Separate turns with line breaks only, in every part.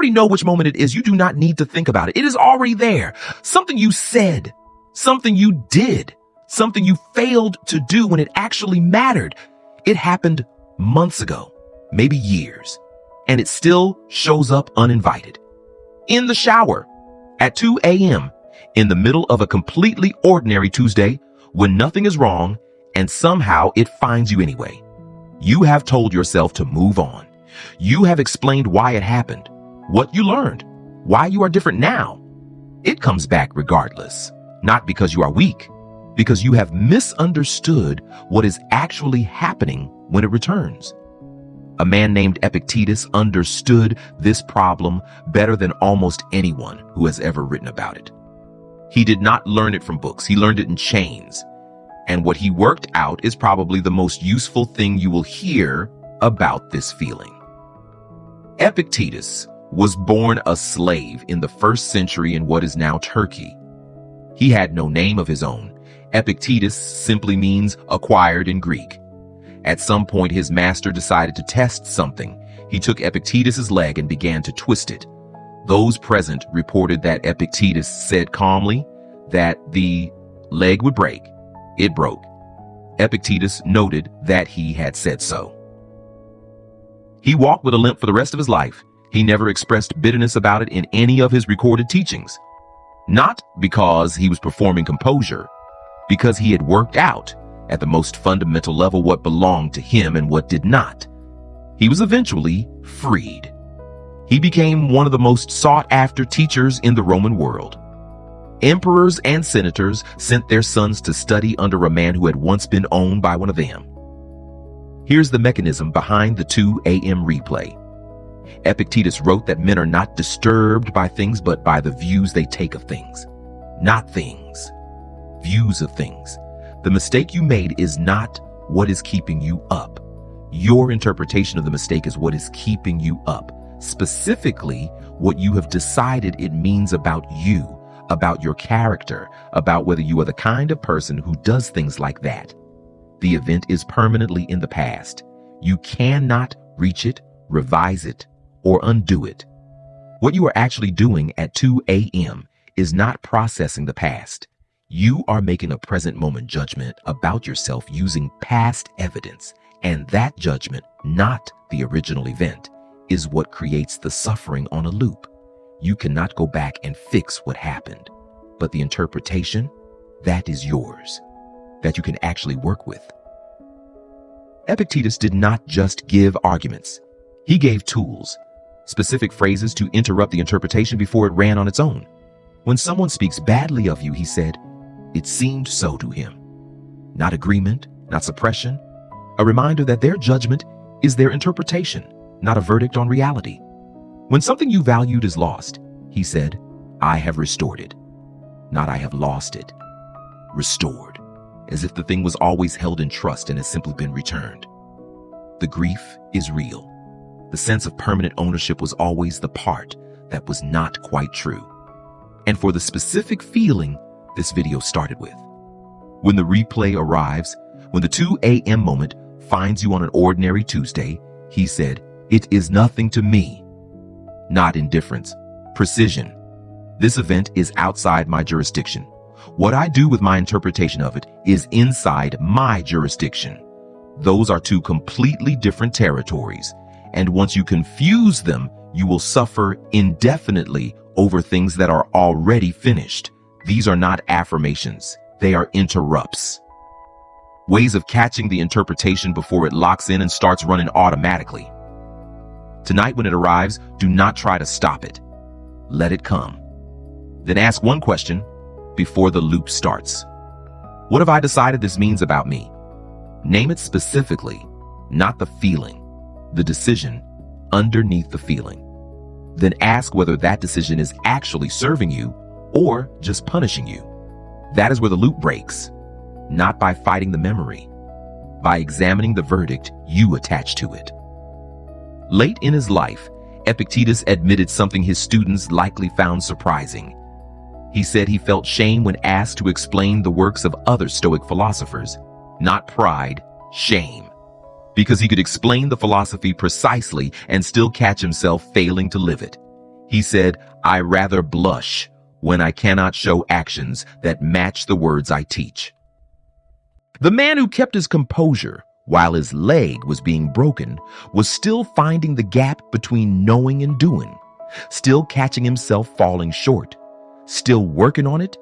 already know which moment it is. You do not need to think about it. It is already there. Something you said, something you did, something you failed to do when it actually mattered. It happened months ago, maybe years, and it still shows up uninvited. In the shower, at 2 a.m., in the middle of a completely ordinary Tuesday, when nothing is wrong, and somehow it finds you anyway. You have told yourself to move on. You have explained why it happened, what you learned, why you are different now. It comes back regardless, not because you are weak, because you have misunderstood what is actually happening when it returns. A man named Epictetus understood this problem better than almost anyone who has ever written about it. He did not learn it from books. He learned it in chains. And what he worked out is probably the most useful thing you will hear about this feeling. Epictetus was born a slave in the 1st century in what is now Turkey. He had no name of his own. Epictetus simply means acquired in Greek. At some point, his master decided to test something. He took Epictetus's leg and began to twist it. Those present reported that Epictetus said calmly that the leg would break. It broke. Epictetus noted that he had said so. He walked with a limp for the rest of his life. He never expressed bitterness about it in any of his recorded teachings. Not because he was performing composure, because he had worked out at the most fundamental level what belonged to him and what did not. He was eventually freed. He became one of the most sought-after teachers in the Roman world. Emperors and senators sent their sons to study under a man who had once been owned by one of them. Here's the mechanism behind the 2 a.m. replay. Epictetus wrote that men are not disturbed by things, but by the views they take of things. Not things. Views of things. The mistake you made is not what is keeping you up. Your interpretation of the mistake is what is keeping you up. Specifically, what you have decided it means about you, about your character, about whether you are the kind of person who does things like that. The event is permanently in the past. You cannot reach it, revise it, or undo it. What you are actually doing at 2 a.m. is not processing the past. You are making a present moment judgment about yourself using past evidence, and that judgment, not the original event, is what creates the suffering on a loop. You cannot go back and fix what happened, but the interpretation, that is yours, that you can actually work with. Epictetus did not just give arguments. He gave tools, specific phrases to interrupt the interpretation before it ran on its own. When someone speaks badly of you, he said, it seemed so to him. Not agreement, not suppression, a reminder that their judgment is their interpretation, not a verdict on reality. When something you valued is lost, he said, I have restored it. Not I have lost it. Restored, as if the thing was always held in trust and has simply been returned. The grief is real. The sense of permanent ownership was always the part that was not quite true. And for the specific feeling this video started with. When the replay arrives, when the 2 a.m. moment finds you on an ordinary Tuesday, he said, it is nothing to me. Not indifference, precision. This event is outside my jurisdiction. What I do with my interpretation of it is inside my jurisdiction. Those are two completely different territories. And once you confuse them, you will suffer indefinitely over things that are already finished. These are not affirmations. They are interrupts. Ways of catching the interpretation before it locks in and starts running automatically. Tonight when it arrives, do not try to stop it. Let it come. Then ask one question before the loop starts. What have I decided this means about me? Name it specifically, not the feeling, the decision underneath the feeling. Then ask whether that decision is actually serving you or just punishing you. That is where the loop breaks, not by fighting the memory, by examining the verdict you attach to it. Late in his life, Epictetus admitted something his students likely found surprising. He said he felt shame when asked to explain the works of other Stoic philosophers, not pride, shame, because he could explain the philosophy precisely and still catch himself failing to live it. He said, I rather blush when I cannot show actions that match the words I teach. The man who kept his composure while his leg was being broken was still finding the gap between knowing and doing, still catching himself falling short, still working on it.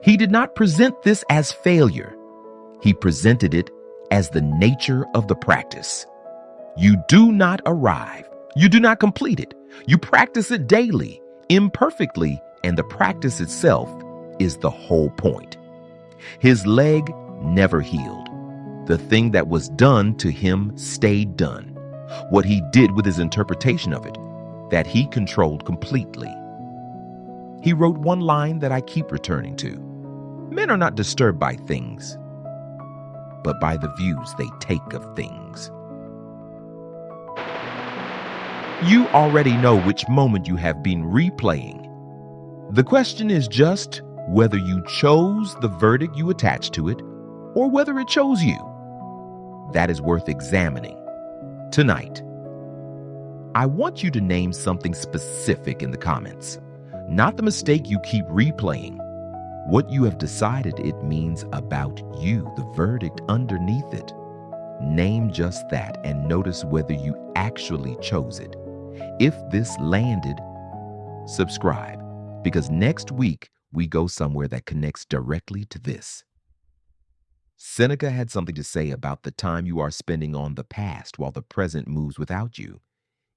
He did not present this as failure. He presented it as the nature of the practice. You do not arrive. You do not complete it. You practice it daily, imperfectly, and the practice itself is the whole point. His leg never healed. The thing that was done to him stayed done. What he did with his interpretation of it, that he controlled completely. He wrote one line that I keep returning to. Men are not disturbed by things, but by the views they take of things. You already know which moment you have been replaying. The question is just whether you chose the verdict you attached to it or whether it chose you. That is worth examining. Tonight, I want you to name something specific in the comments, not the mistake you keep replaying. What you have decided it means about you, the verdict underneath it. Name just that and notice whether you actually chose it. If this landed, subscribe, because next week we go somewhere that connects directly to this. Seneca had something to say about the time you are spending on the past while the present moves without you.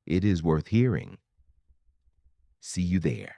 It is worth hearing. See you there.